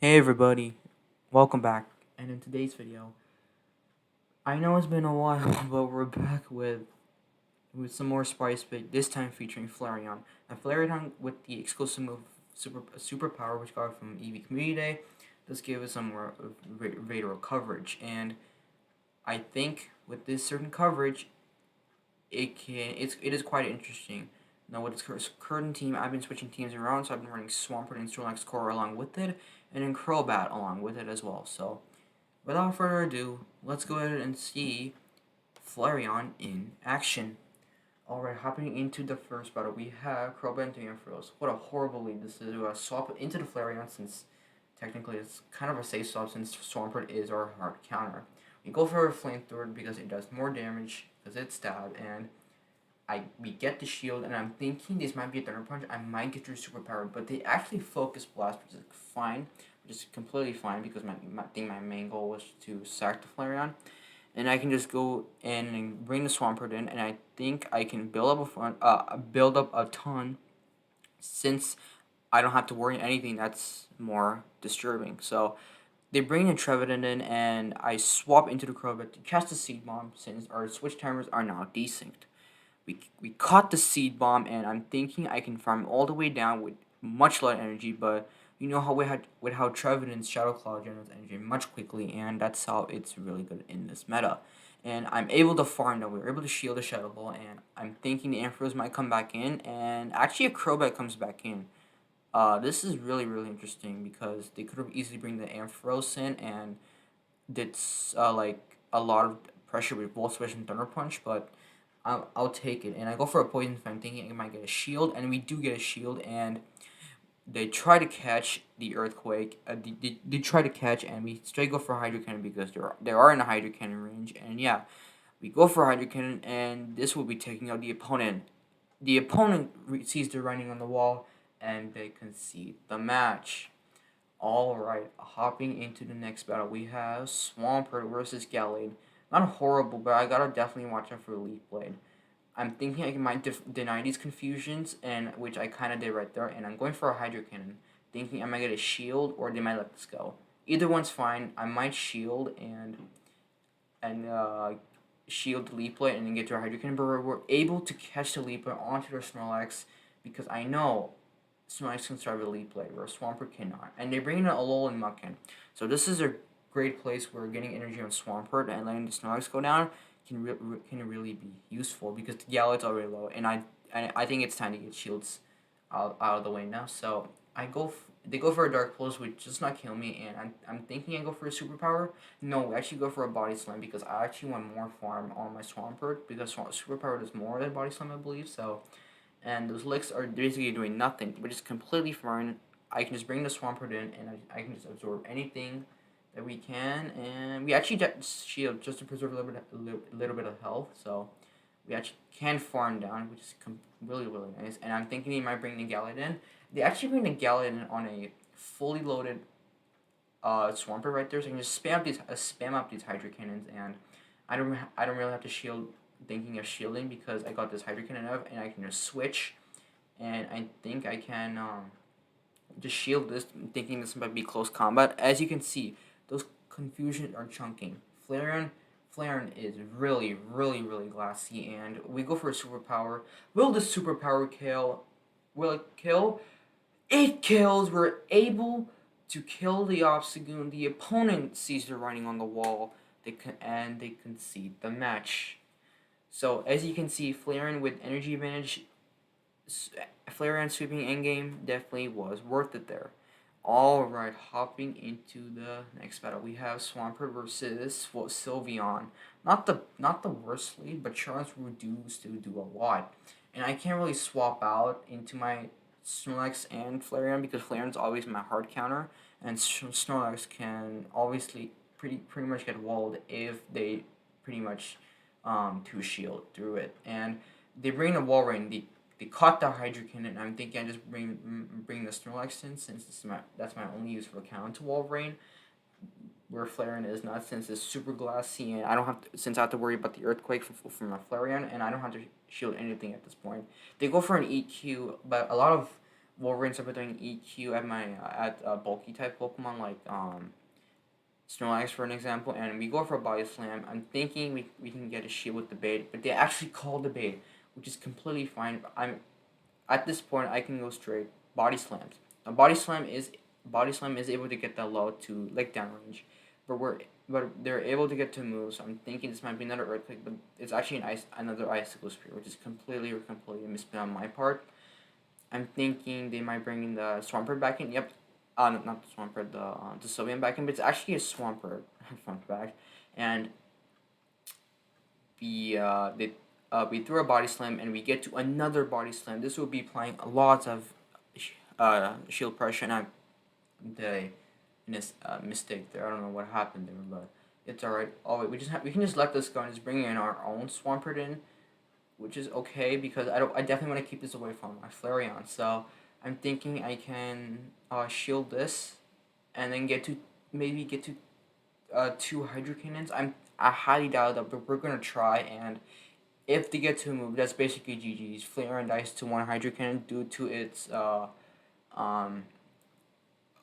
Hey everybody, welcome back. And in today's video, I know it's been a while, but we're back with some more spice, but this time featuring Flareon. Now Flareon with the exclusive move superpower, which got from EV Community Day, does give us some more radar coverage. And I think with this certain coverage, it is quite interesting. Now with its current team, I've been switching teams around, so I've been running Swampert and Snorlax Core along with it, and then Crobat along with it as well. So without further ado, let's go ahead and see Flareon in action. Alright, hopping into the first battle, we have Crobat and Ampharos. What a horrible lead this is to swap into the Flareon, since technically it's kind of a safe swap since Swampert is our hard counter. We go for a Flamethrower because it does more damage, because it's stab, and we get the shield, and I'm thinking this might be a Thunder Punch. I might get your superpower, but they actually focus blast, which is fine, which is completely fine because my main goal was to sack the Flareon, and I can just go in and bring the Swampert in, and I think I can build up a ton, since I don't have to worry anything that's more disturbing. So they bring in Trevenant in, and I swap into the Crobat to cast the Seed Bomb, since our switch timers are now desynced. We caught the Seed Bomb, and I'm thinking I can farm all the way down with much light energy, but you know how we had with how Trevenant's Shadow Claw generates energy much quickly, and that's how it's really good in this meta. And I'm able to farm them. We were able to shield the Shadow Ball, and I'm thinking the Ampharos might come back in, and actually a Crobat comes back in. This is really interesting because they could have easily bring the Ampharos in and did like a lot of pressure with Volt Switch and Thunder Punch, but I'll take it. And I go for a Poison Fan thinking I might get a shield, and we do get a shield, and they try to catch the Earthquake. They try to catch, and we straight go for Hydro Cannon because they are in a Hydro Cannon range, and yeah, we go for Hydro Cannon, and this will be taking out the opponent. The opponent sees the writing on the wall, and they concede the match. Alright, hopping into the next battle, we have Swampert versus Gallagher. Not horrible, but I gotta definitely watch out for Leaf Blade. I'm thinking I might deny these confusions, and which I kind of did right there, and I'm going for a Hydro Cannon, thinking I might get a shield, or they might let this go. Either one's fine. I might shield and shield the Leaf Blade and then get to a Hydro Cannon, but we're able to catch the Leaf Blade onto their Snorlax, because I know Snorlax can start with a Leaf Blade, where Swampert cannot. And they bring in a Alolan and Muckin. So this is a great place where getting energy on Swampert and letting the Snorlax go down can really be useful, because the Gallagher's already low, and I think it's time to get shields out of the way now. So they go for a Dark Pulse, which does not kill me, and I'm thinking I go for a superpower. No, we actually go for a Body Slam, because I actually want more farm on my Swampert, because superpower does more than Body Slam, I believe. So, and those licks are basically doing nothing, which is completely fine. I can just bring the Swampert in, and I can just absorb anything that we can, and we actually get shield just to preserve a little bit of health. So we actually can farm down, which is really nice. And I'm thinking they might bring the Gallade in. They actually bring the Gallade in on a fully loaded Swampert right there, so I can just spam up these Hydro Cannons, and I don't really have to shield, thinking of shielding, because I got this Hydro Cannon up, and I can just switch, and I think I can just shield this, thinking this might be close combat. As you can see, those confusions are chunking. Flareon is really glassy, and we go for a superpower. Will the superpower kill? Will it kill? It kills! We're able to kill the Obstagoon. The opponent sees the writing on the wall, and they concede the match. So as you can see, Flareon with energy advantage, Flareon sweeping endgame definitely was worth it there. Alright, hopping into the next battle, we have Swampert versus Sylveon. Not the worst lead, but Charizard do still do a lot. And I can't really swap out into my Snorlax and Flareon, because Flareon's always my hard counter, and Snorlax can obviously pretty much get walled if they pretty much two shield through it. And they bring the wall rain. They caught the Hydro Cannon, and I'm thinking I just bring the Snorlax in, since that's my only use for counter wall rain, where Flareon is not, since it's super glassy, and I don't have to, since I have to worry about the Earthquake from my Flareon, and I don't have to shield anything at this point. They go for an EQ, but a lot of Wolverine's up doing EQ at my bulky type Pokemon like Snorlax for an example, and we go for a body slam. I'm thinking we can get a shield with the bait, but they actually call the bait, which is completely fine. I'm at this point I can go straight body slams. Now body slam is able to get that low to like downrange, but they're able to get to move. So I'm thinking this might be another earthquake, but it's actually another icicle spear, which is completely misspent on my part. I'm thinking they might bring in the Swampert back in. Yep. Not the Swampert, the Sylveon back in, but it's actually a Swampert front back, and we throw a body slam and we get to another body slam. This will be applying lots of shield pressure, and I the mistake there. I don't know what happened there, but it's alright. Oh wait, we can just let this go and just bring in our own Swampert in, which is okay because I definitely want to keep this away from my Flareon. So I'm thinking I can shield this, and then maybe get to two Hydro Cannons. I highly doubt that, but we're gonna try. And if they get to a move, that's basically GG's. Flareon dies to one Hydro Cannon due to its um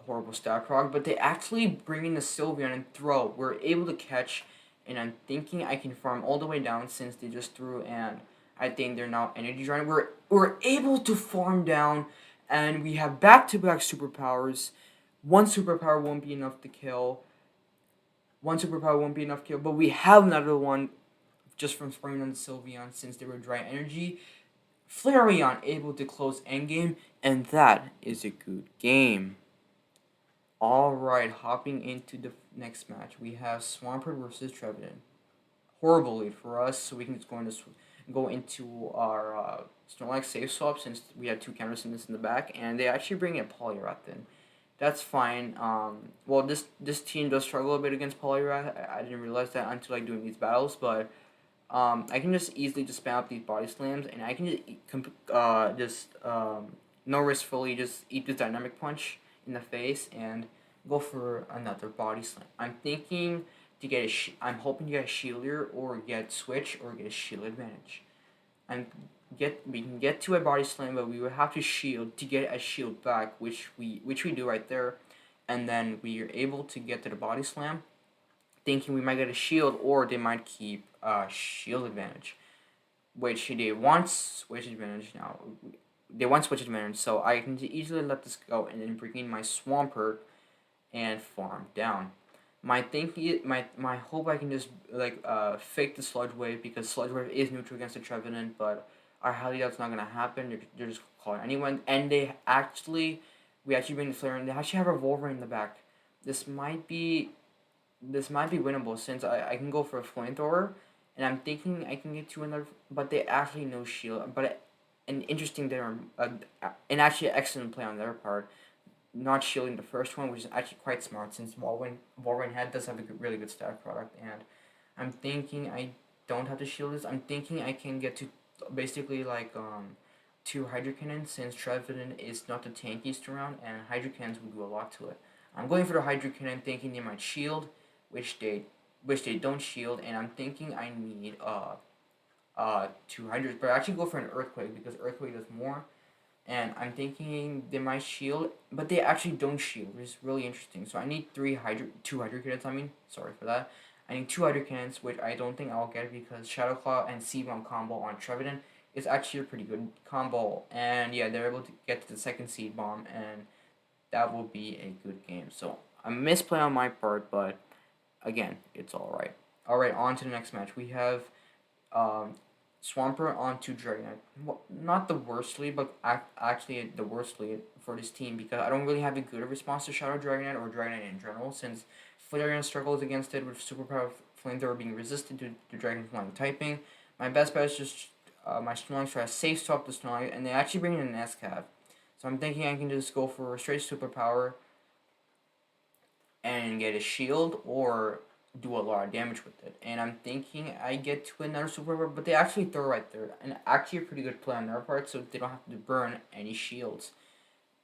horrible stat prog. But they actually bring in the Sylveon and throw. We're able to catch, and I'm thinking I can farm all the way down since they just threw, and I think they're now energy draining. We're able to farm down, and we have back-to-back superpowers. One superpower won't be enough to kill. But we have another one just from spraying on the Sylveon since they were dry energy. Flareon able to close endgame, and that is a good game. Alright, hopping into the next match, we have Swampert versus Trevenant. Horrible lead for us, so we can just go into our Snorlax safe swap since we have two counters in the back, and they actually bring in Poliwrath in. That's fine. Well, this team does struggle a bit against Poliwrath. I didn't realize that until like doing these battles, but I can just easily just spam up these body slams, and I can just no riskfully just eat this dynamic punch in the face and go for another body slam. I'm thinking to get I'm hoping to get a shield here or get switch or get a shield advantage. We can get to a body slam, but we would have to shield to get a shield back, which we do right there, and then we are able to get to the body slam, thinking we might get a shield or they might keep shield advantage, which they want switch advantage now. They want switch advantage, so I can easily let this go and then bring in my Swampert and farm down. My hope I can just like fake the Sludge Wave because Sludge Wave is neutral against the Trevenant, but I highly doubt it's not gonna happen. They're just calling anyone, and we actually bring the Flareon. They actually have a Wolverine in the back. This might be winnable since I can go for a flamethrower, and I'm thinking I can get to another, but they actually no shield. But an interesting there, and actually an excellent play on their part, not shielding the first one, which is actually quite smart since Wolverine Head does have a really good stat product, and I'm thinking I don't have to shield this. I'm thinking I can get to basically like two Hydro Cannons since Trevenant is not the tankiest around, and Hydro Cannons will do a lot to it. I'm going for the Hydro Cannon thinking they might shield, which they don't shield, and I'm thinking I need 200, but I actually go for an Earthquake because Earthquake does more, and I'm thinking they might shield, but they actually don't shield, which is really interesting. So I need two Hydro Cannons. I mean, sorry for that. I need two Hydro Cannons, which I don't think I'll get because Shadow Claw and Seed-Bomb combo on Trevenant is actually a pretty good combo, and yeah, they're able to get to the second Seed Bomb, and that will be a good game. So a misplay on my part, but again, it's alright. Alright, on to the next match. We have Swampert onto Dragonite. Well, not the worst lead, but actually the worst lead for this team because I don't really have a good response to Shadow Dragonite or Dragonite in general since Flareon struggles against it with Superpower Flamethrower being resistant to the Dragon Flying typing. My best bet is just my Snorlax try to safe swap the Snorlax, and they actually bring in an S-Cav. So I'm thinking I can just go for a straight Superpower and get a shield or do a lot of damage with it. And I'm thinking I get to another Superpower, but they actually throw right there. And actually a pretty good play on their part, so they don't have to burn any shields.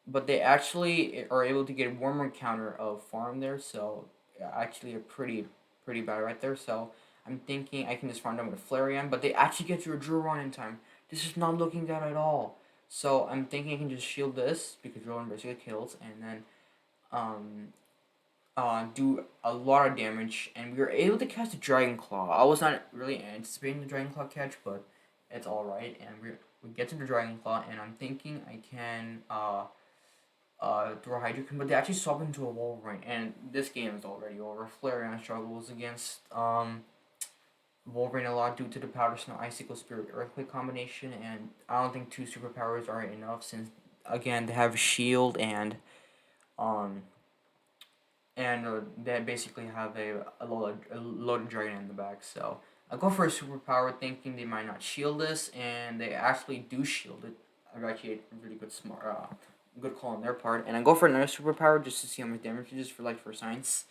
But they actually are able to get a warmer counter of farm there, so actually a pretty bad right there. So I'm thinking I can just farm them with a Flareon, but they actually get to a Duron in time. This is not looking good at all. So I'm thinking I can just shield this because Rowan basically kills, and then um do a lot of damage, and we were able to catch the Dragon Claw. I was not really anticipating the Dragon Claw catch, but it's all right. And we get to the Dragon Claw, and I'm thinking I can throw Hydrokin, but they actually swap into a Wolverine, and this game is already over. Flareon struggles against Wolverine a lot due to the Powder Snow Icicle Spirit Earthquake combination, and I don't think two superpowers are enough since again they have shield um they basically have a loaded dragon in the back. So I go for a superpower thinking they might not shield this, and they actually do shield it. I've actually a really good call on their part, and I go for another superpower just to see how much damage it is for science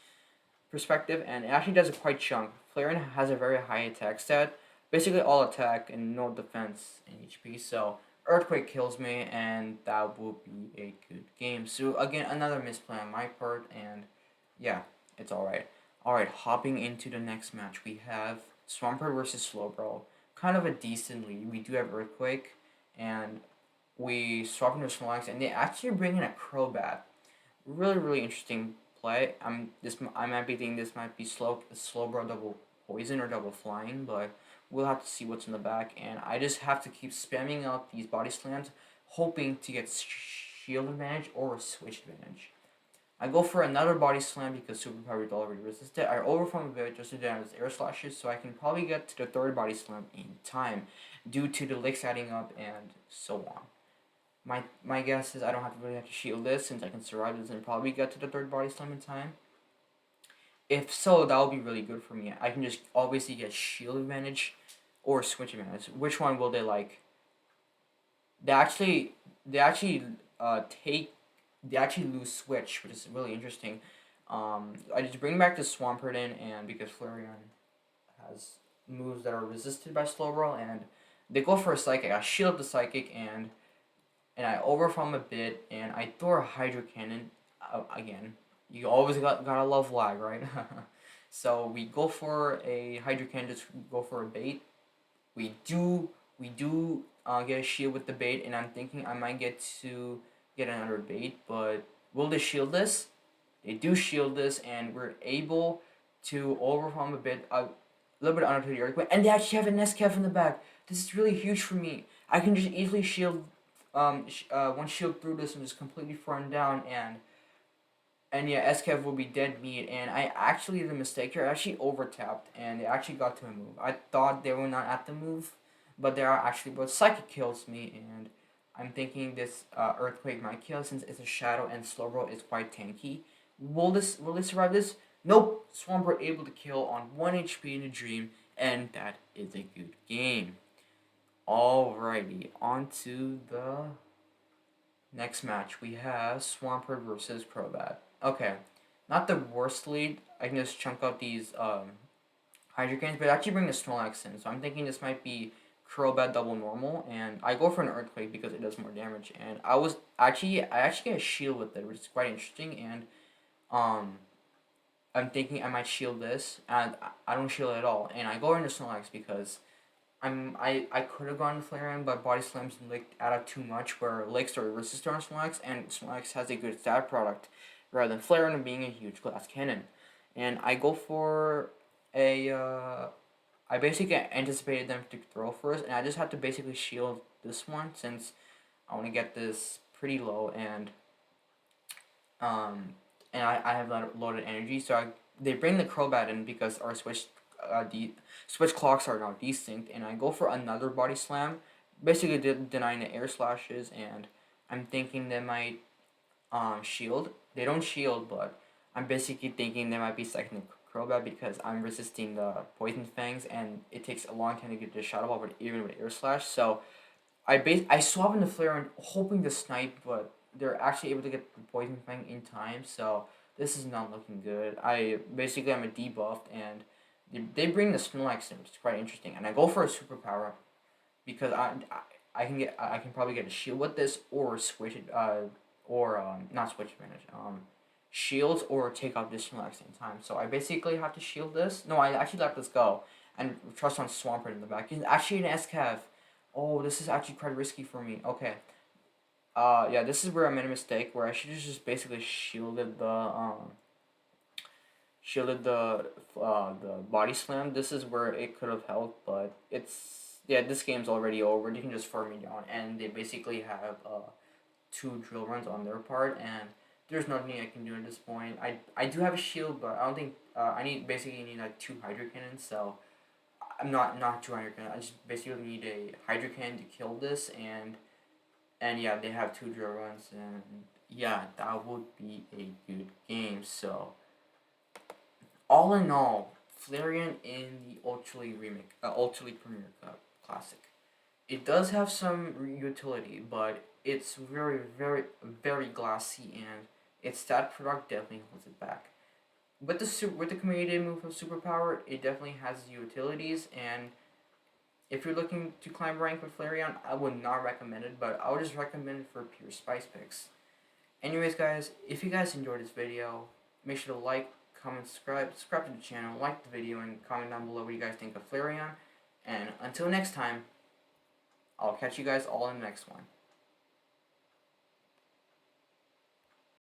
perspective, and it actually does a quite chunk. Flareon has a very high attack stat, basically all attack and no defense in HP. So Earthquake kills me, and that will be a good game. So again, another misplay on my part, and yeah, it's alright. Alright, hopping into the next match, we have Swampert versus Slowbro. Kind of a decent lead. We do have Earthquake, and we swap into Snorlax, and they actually bring in a Crobat. Really, really interesting play. I might be thinking this might be Slowbro double poison or double flying, but we'll have to see what's in the back. And I just have to keep spamming out these body slams, hoping to get shield advantage or switch advantage. I go for another body slam because superpower is already resisted. I overform a bit just to damage air slashes, so I can probably get to the third body slam in time, due to the licks adding up and so on. My guess is I don't really have to shield this since I can survive this and probably get to the third body slam in time. If so, that would be really good for me. I can just obviously get shield advantage or switch advantage. Which one will they like? They actually they actually take they actually lose switch, which is really interesting. I just bring back the Swampert in, and because Flareon has moves that are resisted by Slowbro, and they go for a psychic. I shield the psychic, and I overform a bit, and I throw a Hydro Cannon again. You always gotta love lag, right? So we go for a Hydro Cannon, just go for a bait. We do get a shield with the bait, and I'm thinking I might get another bait, but will they shield this? They do shield this, and we're able to overwhelm a bit, a little bit under the earthquake, and they actually have an SCAF in the back. This is really huge for me. I can just easily shield, one shield through this and just completely run down, and yeah, SCAF will be dead meat. And I actually the mistake here. I actually overtapped, and they actually got to a move. I thought they were not at the move, but they are actually. But Psychic kills me, and I'm thinking this Earthquake might kill since it's a shadow and Slowbro is quite tanky. Will this survive this? Nope. Swampert able to kill on 1 HP in a dream, and that is a good game. Alrighty, on to the next match. We have Swampert versus Crobat. Okay, not the worst lead. I can just chunk out these Hydro but actually bring the Snorlax in. So I'm thinking this might be Crobat double normal, and I go for an Earthquake because it does more damage. And I actually get a shield with it, which is quite interesting. And um, I'm thinking I might shield this, and I don't shield it at all. And I go into Snorlax because I could have gone to Flareon, but Body Slams add up too much, where Lakes are resistant on Snorlax, and Snorlax has a good stat product, rather than Flareon being a huge glass cannon. And I go for a I basically anticipated them to throw first, and I just have to basically shield this one since I want to get this pretty low, um, and I have loaded energy, so they bring the Crobat in because our switch clocks are now desynced, and I go for another body slam, basically denying the air slashes, and I'm thinking they might shield. They don't shield, but I'm basically thinking they might be second Crobat because I'm resisting the Poison Fangs, and it takes a long time to get the Shadow Ball, even with Air Slash. So I swap into Flareon hoping to snipe, but they're actually able to get the Poison Fang in time. So this is not looking good. I'm a debuffed, and they bring the Snorlax in, which is quite interesting. And I go for a superpower because I can probably get a shield with this or switch it not switch advantage shields or take out this Snorlax in time. So I basically have to shield this. No, I actually let this go and trust on Swampert in the back. He's actually an SCAV. Oh, this is actually quite risky for me. Okay, Yeah, this is where I made a mistake where I should have just basically shielded the body slam. This is where it could have helped, but it's yeah. This game's already over. You can just farm me down, and they basically have two drill runs on their part, and there's nothing I can do at this point. I do have a shield, but I don't think I need like two hydro cannons. So I'm not two hydro cannons. I just basically need a hydro cannon to kill this, and yeah, they have two drill runs, and yeah, that would be a good game. So all in all, Flareon in the Ultra League remake, Ultra League Premier Cup Classic. It does have some utility, but it's very glassy, and its stat product definitely holds it back. With the community move of Superpower, it definitely has utilities, and if you're looking to climb rank with Flareon, I would not recommend it, but I would just recommend it for pure spice picks. Anyways, guys, if you guys enjoyed this video, make sure to like, comment, subscribe to the channel, like the video, and comment down below what you guys think of Flareon. And until next time, I'll catch you guys all in the next one.